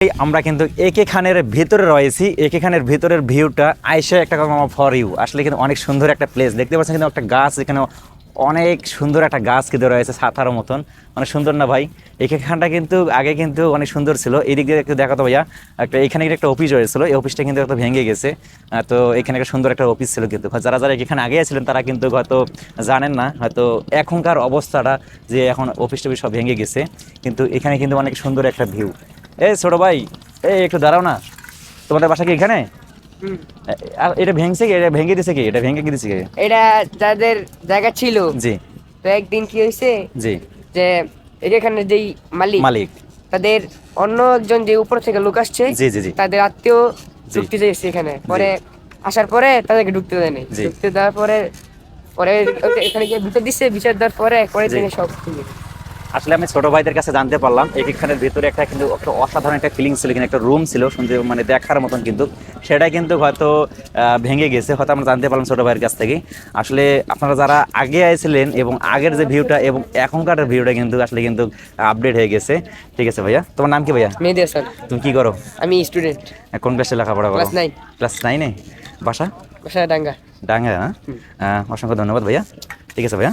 আমরা কিন্তু একে খানের ভিতরে রয়েছি। একে খানের ভিতরের ভিউটা আইসা একটা ফর ইউ, আসলে কিন্তু অনেক সুন্দর একটা প্লেস দেখতে পাচ্ছেন, কিন্তু একটা গাছ এখানে অনেক সুন্দর একটা গাছ কিন্তু রয়েছে ছাতার মতন, অনেক সুন্দর না ভাই? একে খানটা কিন্তু আগে কিন্তু অনেক সুন্দর ছিল। এদিক দিয়ে একটু দেখাতো ভাইয়া, এখানে একটা অফিস রয়েছিল, এই অফিসটা কিন্তু একটু ভেঙে গেছে। তো এখানে একটা সুন্দর একটা অফিস ছিল, কিন্তু যারা যারা এখানে আগে ছিলেন তারা কিন্তু হয়তো জানেন না হয়তো এখনকার অবস্থাটা, যে এখন অফিস টফিস সব ভেঙে গেছে। কিন্তু এখানে কিন্তু অনেক সুন্দর একটা ভিউ। ছোট ভাই, একটু দাঁড়াও না, তোমাদের বাসা কি এখানে? আর এটা ভেঙছে কি? এটা ভেঙে দিছে কি? এটা ভেঙে কি দিছে কি? এটা যাদের জায়গা ছিল, জি তো একদিন কি হয়েছে জি। যে এখানে যেই মালিক মালিক। তাদের অন্য একজন যে উপর থেকে লোক আসছে, জি জি জি। তাদের আত্মীয় জি। ঢুকতে চাইছে এখানে, পরে আসার পরে তাদেরকে ঢুকতে দেয়নি। জি। ঢুকতে দেওয়ার পরে পরে এখানে গিয়ে বিচার দিচ্ছে, বিচার দেওয়ার পরে পরের জি। দিনে সব ঠিক। আসলে আমি ছোট ভাইদের কাছে জানতে পারলাম এখানের ভিতরে একটা কিন্তু একটা অসাধারণ একটা ফিলিংস ছিল, কিন্তু একটা রুম ছিল সুন্দর, মানে দেখার মতন, কিন্তু সেটা কিন্তু হয়তো ভেঙে গেছে, হয়তো আমরা জানতে পারলাম ছোট ভাইয়ের কাছ থেকে। আসলে আপনারা যারা আগে আইছিলেন এবং আগের যে ভিউটা এবং এখনকার ভিউটা কিন্তু আসলে কিন্তু আপডেট হয়ে গেছে। ঠিক আছে ভাইয়া, তোমার নাম কি ভাইয়া? মেহেদী হাসান। তুমি কি করো? আমি স্টুডেন্ট, কোন ক্লাসে লেখাপড়া করো? ক্লাস 9। ক্লাস 9-এ? বাসা? বাসা ডাঙ্গা। ডাঙ্গা না? অসংখ্য ধন্যবাদ ভাইয়া। ঠিক আছে ভাইয়া।